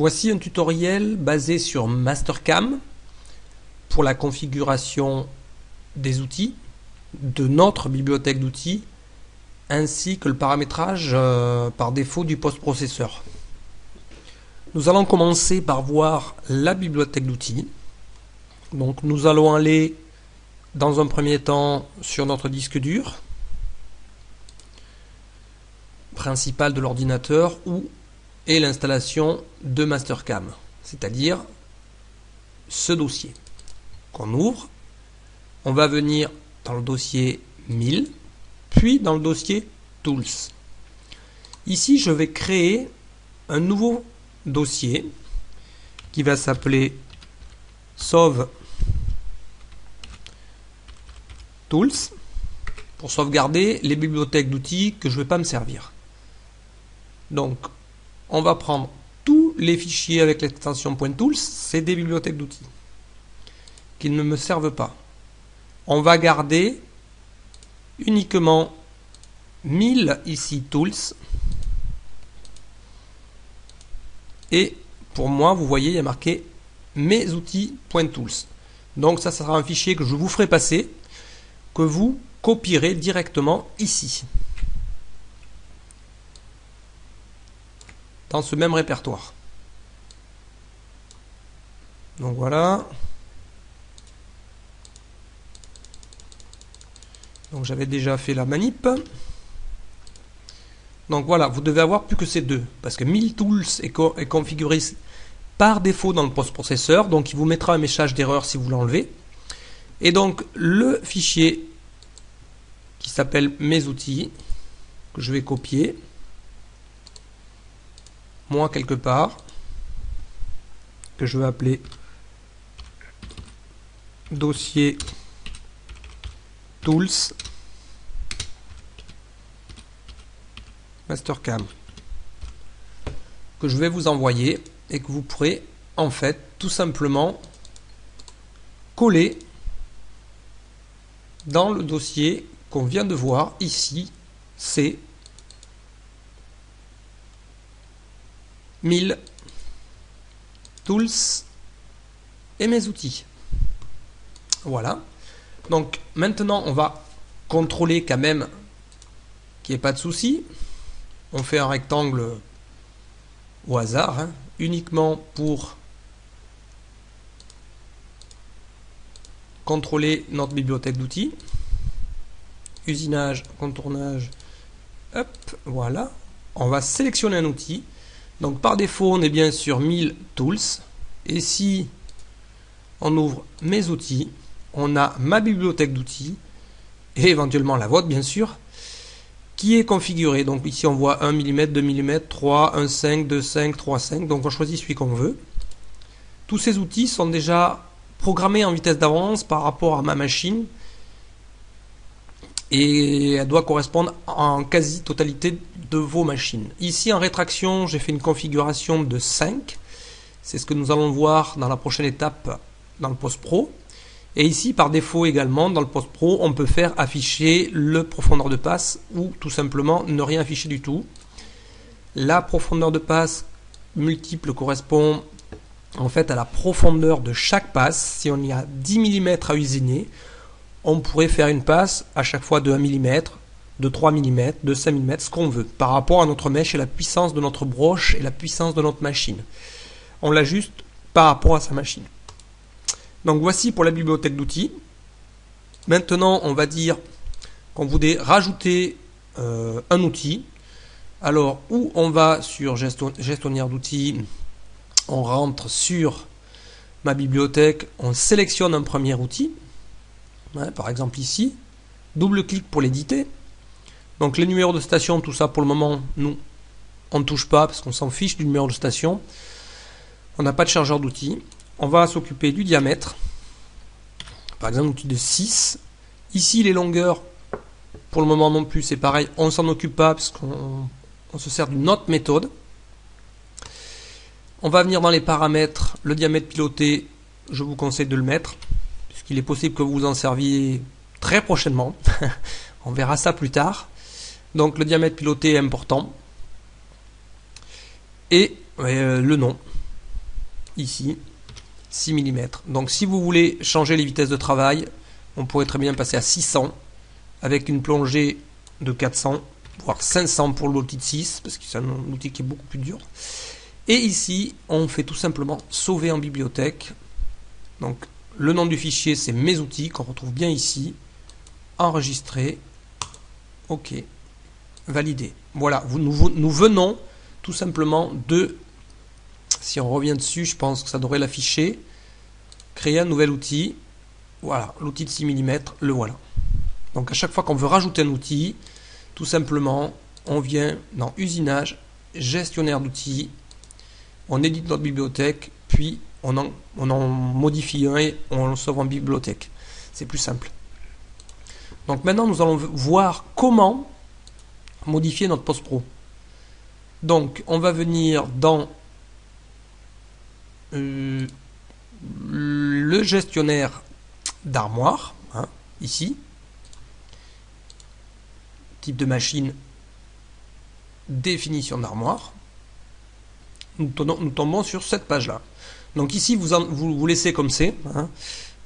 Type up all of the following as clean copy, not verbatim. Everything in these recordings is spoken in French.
Voici un tutoriel basé sur Mastercam pour la configuration des outils, de notre bibliothèque d'outils, ainsi que le paramétrage par défaut du post-processeur. Nous allons commencer par voir la bibliothèque d'outils. Donc nous allons aller dans un premier temps sur notre disque dur principal de l'ordinateur où est l'installation de Mastercam, c'est-à-dire ce dossier qu'on ouvre. On va venir dans le dossier 1000, puis dans le dossier Tools. Ici, je vais créer un nouveau dossier qui va s'appeler Sauve Tools pour sauvegarder les bibliothèques d'outils que je ne vais pas me servir. Donc, on va prendre tous les fichiers avec l'extension .tools, c'est des bibliothèques d'outils qui ne me servent pas. On va garder uniquement 1000 ici tools. Et pour moi, vous voyez, il y a marqué mes outils.tools. Donc ça sera un fichier que je vous ferai passer, que vous copierez directement ici, dans ce même répertoire. Donc voilà. Donc j'avais déjà fait la manip. Donc voilà, vous devez avoir plus que ces deux, parce que 1000 tools est configuré par défaut dans le post-processeur, donc il vous mettra un message d'erreur si vous l'enlevez. Et donc le fichier qui s'appelle mes outils, que je vais copier, moi quelque part, que je vais appeler dossier tools Mastercam, que je vais vous envoyer et que vous pourrez en fait tout simplement coller dans le dossier qu'on vient de voir ici, c'est 1000 tools et mes outils. Voilà. Donc maintenant on va contrôler quand même qu'il n'y ait pas de souci. On fait un rectangle au hasard, hein, uniquement pour contrôler notre bibliothèque d'outils. Usinage, contournage, hop, voilà. On va sélectionner un outil. Donc par défaut, on est bien sur 1000 tools. Et si on ouvre mes outils, on a ma bibliothèque d'outils, et éventuellement la vôtre bien sûr, qui est configurée. Donc ici on voit 1 mm, 2 mm, 3, 1,5, 2,5, 3,5. Donc on choisit celui qu'on veut. Tous ces outils sont déjà programmés en vitesse d'avance par rapport à ma machine. Et elle doit correspondre en quasi-totalité de vos machines. Ici en rétraction, j'ai fait une configuration de 5. C'est ce que nous allons voir dans la prochaine étape dans le post-pro. Et ici, par défaut également, dans le post-pro, on peut faire afficher le profondeur de passe ou tout simplement ne rien afficher du tout. La profondeur de passe multiple correspond en fait à la profondeur de chaque passe. Si on y a 10 mm à usiner, on pourrait faire une passe à chaque fois de 1 mm, de 3 mm, de 5 mm, ce qu'on veut, par rapport à notre mèche et la puissance de notre broche et la puissance de notre machine. On l'ajuste par rapport à sa machine. Donc voici pour la bibliothèque d'outils. Maintenant, on va dire qu'on voudrait rajouter un outil. Alors, où on va sur gestionnaire d'outils, on rentre sur ma bibliothèque, on sélectionne un premier outil. Ouais, par exemple ici, double-clic pour l'éditer. Donc les numéros de station, tout ça pour le moment, nous, on ne touche pas parce qu'on s'en fiche du numéro de station. On n'a pas de chargeur d'outils. On va s'occuper du diamètre. Par exemple, outil de 6. Ici, les longueurs, pour le moment non plus, c'est pareil. On ne s'en occupe pas parce qu'on se sert d'une autre méthode. On va venir dans les paramètres. Le diamètre piloté, je vous conseille de le mettre, puisqu'il est possible que vous vous en serviez très prochainement. On verra ça plus tard. Donc le diamètre piloté est important. Et le nom. ici, 6 mm. Donc si vous voulez changer les vitesses de travail, on pourrait très bien passer à 600 avec une plongée de 400, voire 500 pour l'outil de 6, parce que c'est un outil qui est beaucoup plus dur. Et ici, on fait tout simplement sauver en bibliothèque. Donc le nom du fichier, c'est mes outils, qu'on retrouve bien ici. Enregistrer. OK. Valider. Voilà, nous venons tout simplement de, si on revient dessus, je pense que ça devrait l'afficher, créer un nouvel outil. Voilà, l'outil de 6 mm, le voilà. Donc à chaque fois qu'on veut rajouter un outil, tout simplement, on vient dans usinage, gestionnaire d'outils, on édite notre bibliothèque, puis on en modifie un et on le sauve en bibliothèque. C'est plus simple. Donc maintenant, nous allons voir comment modifier notre post-pro. Donc, on va venir dans le gestionnaire d'armoire, hein, ici. Type de machine, définition d'armoire. Nous tombons sur cette page-là. Donc ici, vous laissez comme c'est. Hein.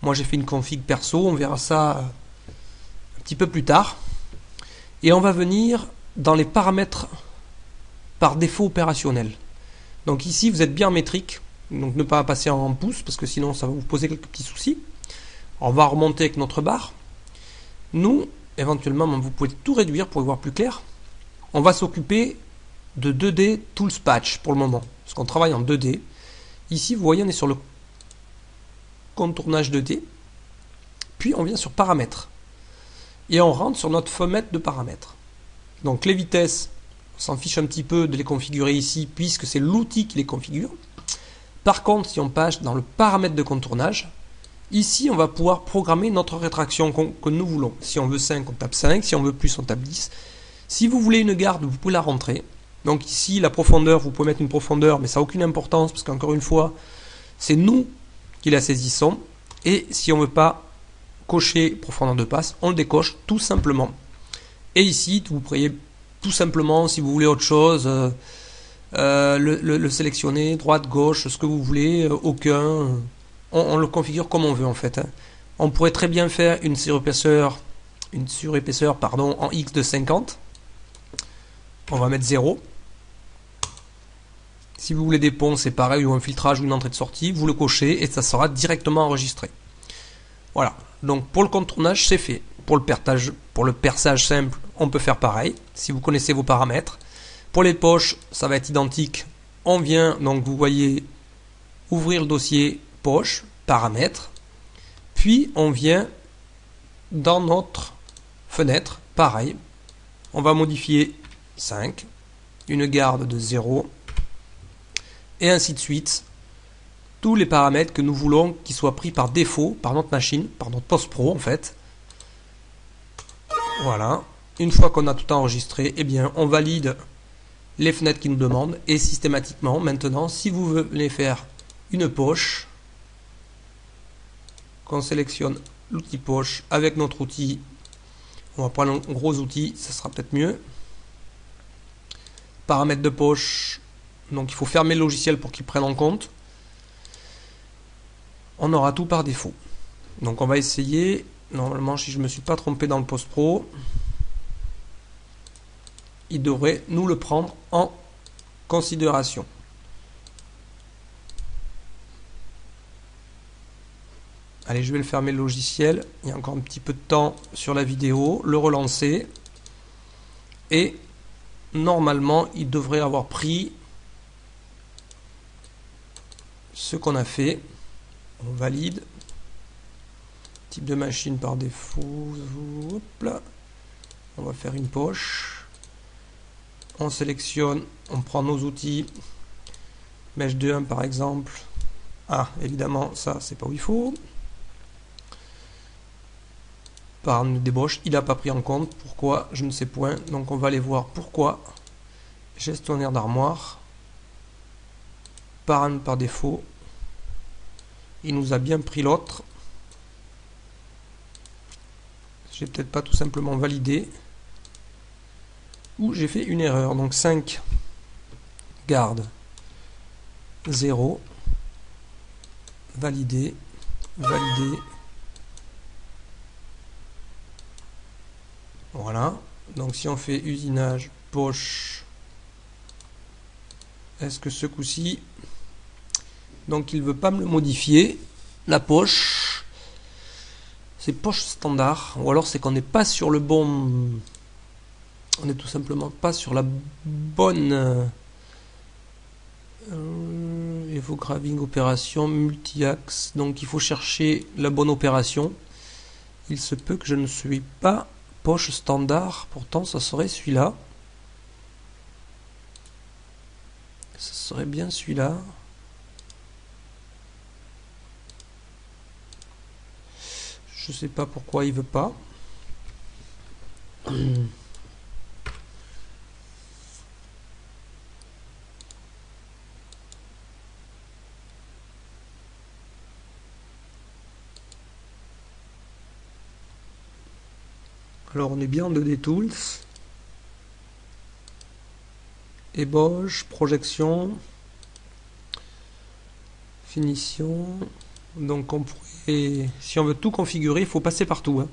Moi, j'ai fait une config perso. On verra ça un petit peu plus tard. Et on va venir dans les paramètres par défaut opérationnel. Donc ici, vous êtes bien en métrique. Donc ne pas passer en pouces, parce que sinon, ça va vous poser quelques petits soucis. On va remonter avec notre barre. Nous, éventuellement, vous pouvez tout réduire pour y voir plus clair. On va s'occuper de 2D Tools Patch pour le moment, parce qu'on travaille en 2D. Ici, vous voyez, on est sur le contournage 2D. Puis, on vient sur paramètres. Et on rentre sur notre fenêtre de paramètres. Donc, les vitesses, on s'en fiche un petit peu de les configurer ici, puisque c'est l'outil qui les configure. Par contre, si on passe dans le paramètre de contournage, ici, on va pouvoir programmer notre rétraction que nous voulons. Si on veut 5, on tape 5. Si on veut plus, on tape 10. Si vous voulez une garde, vous pouvez la rentrer. Donc ici, la profondeur, vous pouvez mettre une profondeur, mais ça n'a aucune importance, parce qu'encore une fois, c'est nous qui la saisissons. Et si on ne veut pas cocher profondeur de passe, on le décoche tout simplement. Et ici, vous pourriez tout simplement, si vous voulez autre chose, le sélectionner, droite, gauche, ce que vous voulez, aucun. On le configure comme on veut en fait. Hein. On pourrait très bien faire une surépaisseur en X de 50. On va mettre 0. Si vous voulez des ponts, c'est pareil, ou un filtrage ou une entrée de sortie, vous le cochez et ça sera directement enregistré. Voilà. Donc pour le contournage, c'est fait. Pour le perçage simple, on peut faire pareil, si vous connaissez vos paramètres. Pour les poches, ça va être identique. On vient, donc vous voyez, ouvrir le dossier poche, paramètres, puis on vient dans notre fenêtre, pareil, on va modifier 5, une garde de 0, et ainsi de suite, tous les paramètres que nous voulons qu'ils soient pris par défaut, par notre machine, par notre post-pro en fait. Voilà, une fois qu'on a tout enregistré, eh bien on valide les fenêtres qui nous demandent, et systématiquement, maintenant, si vous voulez faire une poche, qu'on sélectionne l'outil poche avec notre outil, on va prendre un gros outil, ça sera peut-être mieux. Paramètres de poche, donc il faut fermer le logiciel pour qu'il prenne en compte. On aura tout par défaut. Donc on va essayer, normalement si je ne me suis pas trompé dans le post-pro, il devrait nous le prendre en considération. Allez, je vais le fermer le logiciel. Il y a encore un petit peu de temps sur la vidéo. Le relancer. Et normalement, il devrait avoir pris ce qu'on a fait. On valide. Type de machine par défaut. Hop là. On va faire une poche. On sélectionne. On prend nos outils. Mèche de 1 par exemple. Ah, évidemment, ça, c'est pas où il faut. Par une débauche, il n'a pas pris en compte. Pourquoi? Je ne sais point. Donc on va aller voir pourquoi. Gestionnaire d'armoire. Par défaut. Il nous a bien pris l'autre. J'ai peut-être pas tout simplement validé. Ou j'ai fait une erreur. Donc 5 garde 0. valider, valider. Voilà. Donc si on fait usinage, poche, est-ce que ce coup-ci, donc il veut pas me le modifier, la poche, c'est poche standard, ou alors c'est qu'on n'est pas sur le bon, on n'est tout simplement pas sur la bonne Evograving opération multi-axe, donc il faut chercher la bonne opération. Il se peut que je ne suis pas poche standard, pourtant ça serait celui-là. Ça serait bien celui-là. Je sais pas pourquoi il veut pas. Alors on est bien en 2D Tools. Ébauche, projection, finition. Donc on pourrait, si on veut tout configurer, il faut passer partout. Hein.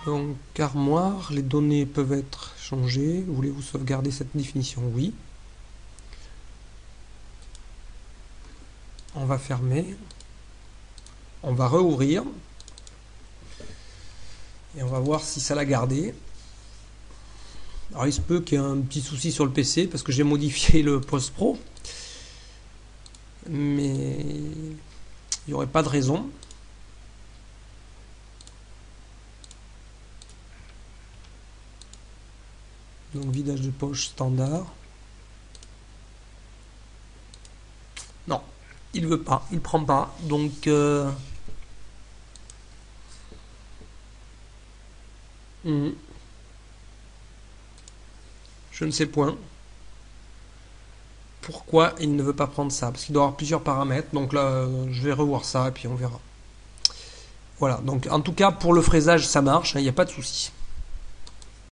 Donc armoire, les données peuvent être changées. Voulez-vous sauvegarder cette définition? Oui. On va fermer. On va rouvrir. Et on va voir si ça l'a gardé. Alors il se peut qu'il y ait un petit souci sur le PC parce que j'ai modifié le post-pro. Mais il n'y aurait pas de raison. Donc vidage de poche standard. Non, il veut pas, il prend pas. Donc je ne sais point pourquoi il ne veut pas prendre ça, parce qu'il doit avoir plusieurs paramètres. Donc là, je vais revoir ça et puis on verra. Voilà, donc en tout cas pour le fraisage ça marche, il n'y a pas de souci.